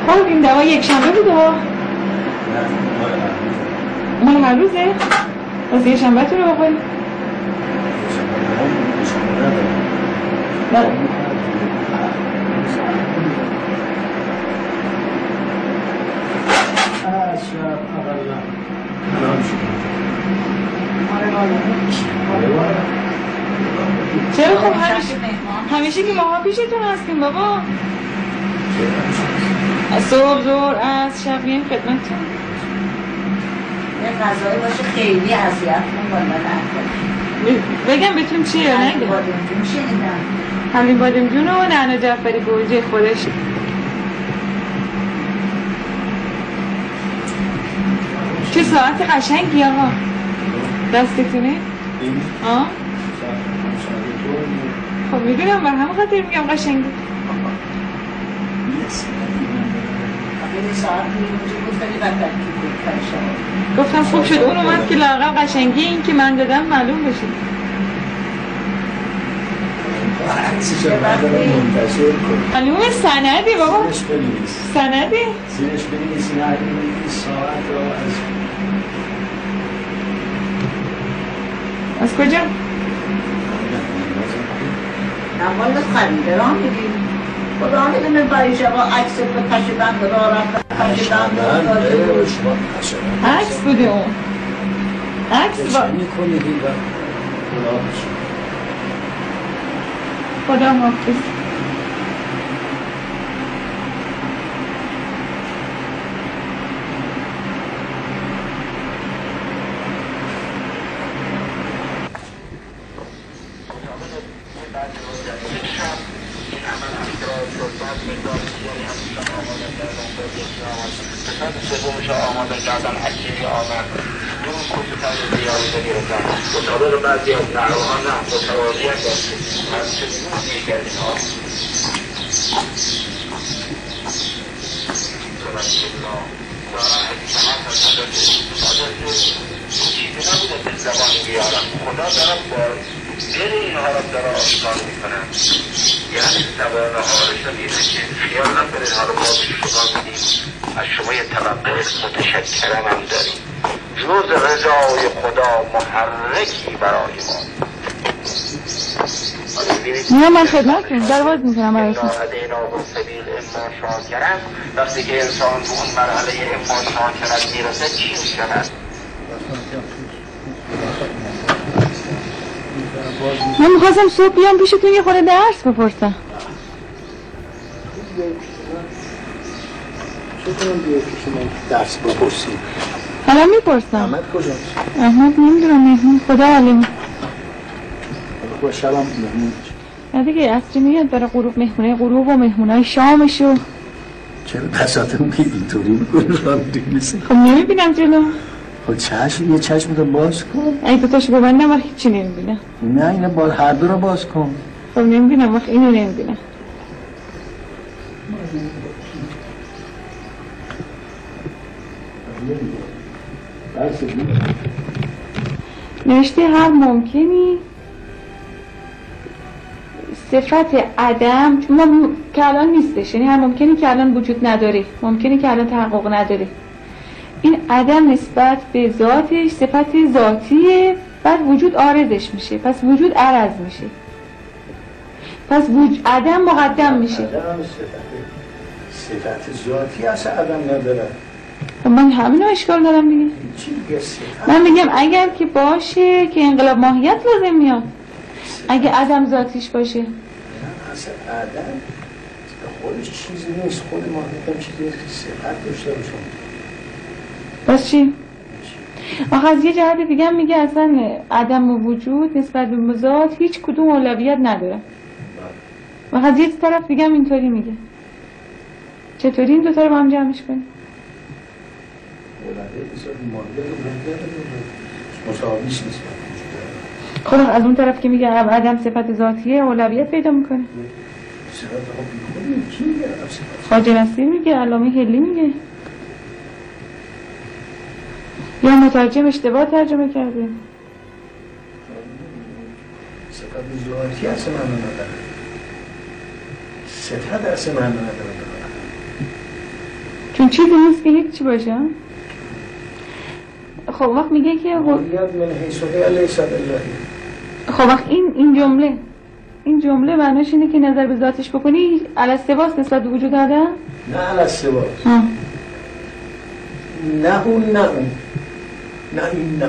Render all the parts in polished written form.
خب این دوا یک شنبه بوده ها؟ مال هر روزه؟ از یک شنبه تو رو بخوری؟ نه چرا خب همیشه که ماها پیشتون هستیم بابا صبح زور از شب میایم خدمتتون یه غذایی باشه خیلی اذیت کنه بگم بهتون چیه یا نگم؟ بادمجون شنیدم همین بادمجون و نعنا جعفری گوجه خودش چه ساعت قشنگی آقا دستتونه؟ آه؟ خب میدونم بر همه خاطر میگم قشنگی گفتم خوب شد اون اومد که لااقل قشنگی این که من دادم معلوم بشه معلومه سندی بابا سندی زیرش بنویسین ساعت رو از کجا؟ اول از خریدران میگیم خدا میدونه برای شما عکس کشیدن را رفتن کشیدن عکس بوده اون عکس با خدا حافظ سومش آماده کردن اکیلی آمد اون کمپیوتر زیادی گرفتن مطابق بعضی از نحوها نه متواضعیت داشتیم از چیزی کردیم ها چیزی نبوده به زبانی بیارم خدا دارم با دل اینها را داره آشکار میکنم یعنی زبانه ها رو شدیده که خیال نکنید ها رو با شما بدیم از شما یه توقع متشکرم هم داریم جز رضای خدا محرکی برای ما نه من خدمتتون در باز میکنم برایتون وقتی که انسان به اون مرحله اما شاکرت میرسه چی میشود؟ من میخواستم صبح بیام پیشتون یه خورده درس بپرسم چه کنم بیای پیش من درس بپرسیم حالا میپرسم احمد کجاست؟ احمد نمیدونم مهمون خدا علمه با شبم مهمون نه دیگه اصری میاد برای غروب مهمونه غروب و مهمونای شامشو چرا بساتمون اینطوری میکنه را میدونی مثل خب نمیبینم جلو خب چشم یه چشم رو باز کن اگه دوتاشو ببندم وقت هیچی نمیبینم نه اینه با هر دو رو باز کن خب نمیبینم وقت اینو نمیبینم نوشته هر ممکنی صفت عدم ما که الان نیستش یعنی هر ممکنی که الان وجود نداره ممکنی که الان تحقق نداره این عدم نسبت به ذاتش صفت ذاتیه بعد وجود عارضش میشه پس وجود عرض میشه پس عدم مقدم میشه صفت ذاتی اصلا عدم نداره من همینو اشکال دارم دیگه من میگم اگر که باشه که انقلاب ماهیت لازم میاد اگه عدم ذاتیش باشه نه اصلا عدم خودش چیزی نیست خود ماهیت هم چیزی نیست که صفت داشته باشه بس چی؟ آخه از یه جهت دیگه هم میگه اصلا عدم و وجود نسبت به ذات هیچ کدوم اولویت نداره و از یه طرف دیگه هم اینطوری میگه چطوری این دوتا رو با هم جمعش کنیم؟ مساویش نیست خب از اون طرف که میگه عدم صفت ذاتیه اولویت پیدا میکنه صفت خب کی میگه خواجه نصیر میگه علامه حلی میگه یا مترجم اشتباه ترجمه کرده صفت ذاتی اصلا معنی نداره صفت اصلا معنی نداره چون چیزی نیست که هیچ باشه. خب وقت میگه که ماهیت من حیث لیس بالله. خب وقت این جمله معنیش اینه که نظر به ذاتش بکنی علی استواست نسبت به وجود آدم؟ نه علی استواست، نه اون نه این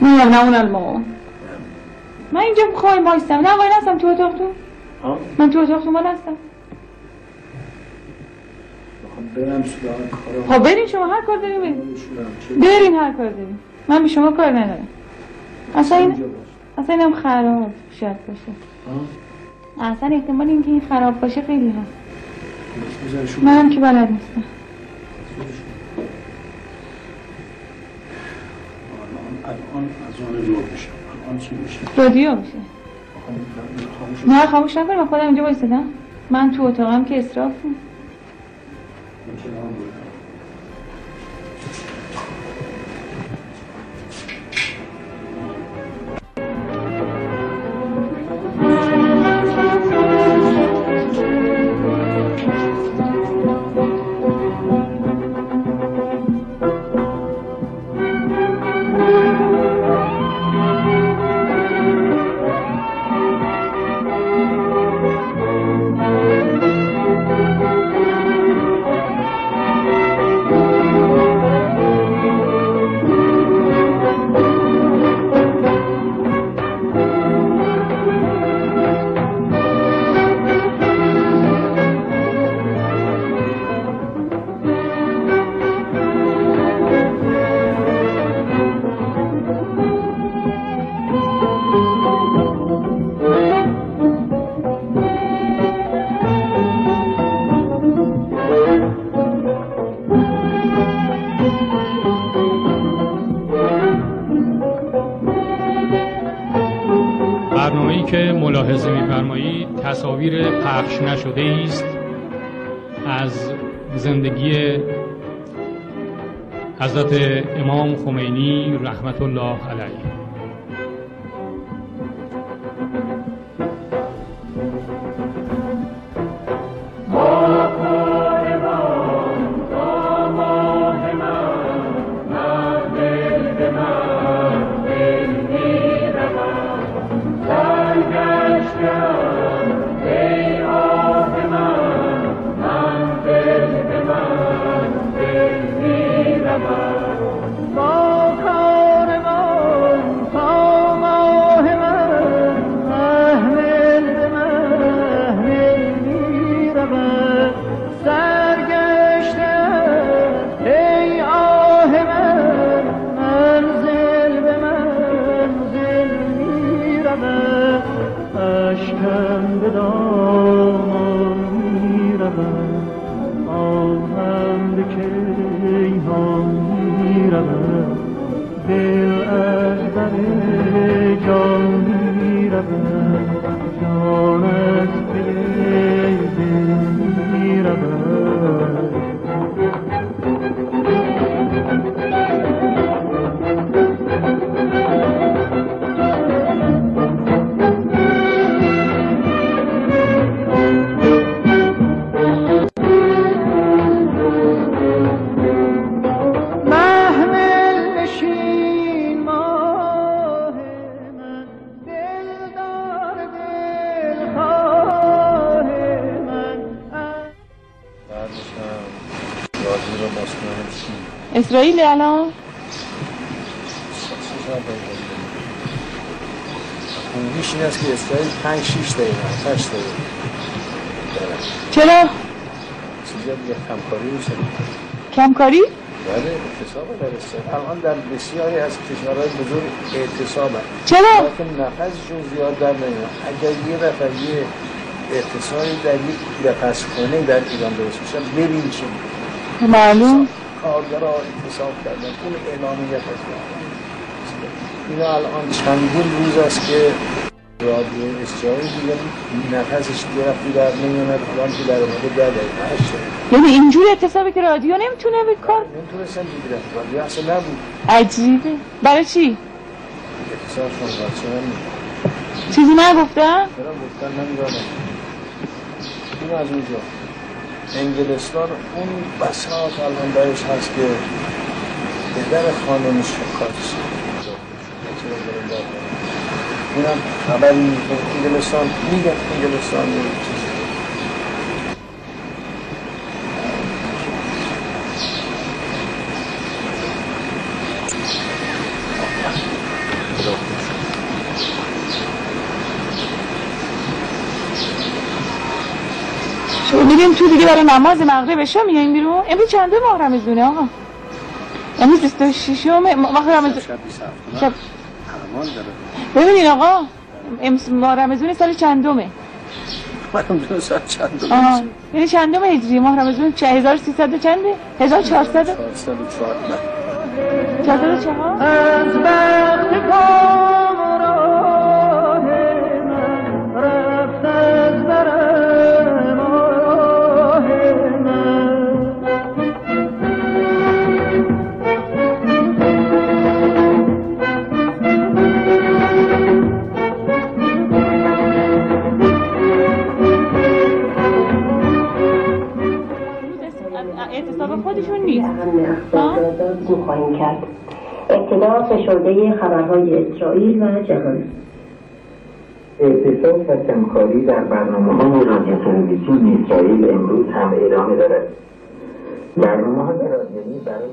نه اون الماء. من اینجا خواهیم بایستم، نه باید هستم تو اتاق تو؟ من تو اتاق تو مال هستم. برم سراغ کارم. خب برین شما هر کار داریم برین هر کار داریم، من به شما کار ندارم. اصلا اینم خراب شاید باشه. اصلا احتمال اینکه این خراب باشه خیلی هست. منم که بلد نیستم. الان از آن جور میشه. الان چی میشه؟ رادیو میشه. نه خاموش نکنم، من خودم اینجا بایستدم. من تو اتاقم که اسراف کنم. برنامه‌ای که ملاحظه می‌فرمایید تصاویر پخش نشده است از زندگی حضرت امام خمینی رحمت الله علیه. اسرائیل الان اونیش این است که اسرائیل 5-6 دقیقه 8 دقیقه چرا؟ چیزا دیگه کمکاری میشه. کمکاری؟ بله اعتصاب در اسرائیل الان در بسیاری از کشورهای بزرگ اعتصاب هست. چرا؟ لیکن نفسشون زیاد در نمیاد. اگر یه دفعه یه اعتصابی در یک نفسخانه در ایران درست میشه ببین چی معلوم کارگرها اعتصاب کردن اون اعلامیه هست. اینا الان چندین روز است که رادیو اسرائیل دیگه نفسش گرفتی در نمیومد الان که در اومده 10 دقیقه 8 دقیقه. یعنی اینجور اعتصابی که رادیو نمیتونه بکن؟ نمیتونستن بگیرن رادیو اصلا نبود. عجیبه. برای چی؟ اعتصاب شما بچه چیزی نگفتن؟ چرا گفتن نمیدادن این از اونجا انگلستان اون بساط الان درش هست که به در خانمش کارش اینم خبری انگلستان میگه انگلستان چیزی میریم تو دیگه برای نماز مغرب شام میایم بیرون. امروز چنده ماه رمضونه آقا؟ امروز 26 ماه رمضون. شب ببینید آقا امروز ماه رمضون سال چندمه؟ ماه رمضون سال چندمه؟ یعنی چندم هجری ماه رمضون 1300 چنده؟ 1400 404 از وقت کامراه من رفت از برم آه من. اعتصاب خودشون نیست. گو خواهیم کرد. ابتدا فشرده خبرهای اسرائیل و جهان. اعتصاب و کمکاری در برنامه‌های رادیو تلویزیون اسرائیل امروز هم ادامه دارد. برنامه‌های رادیویی برای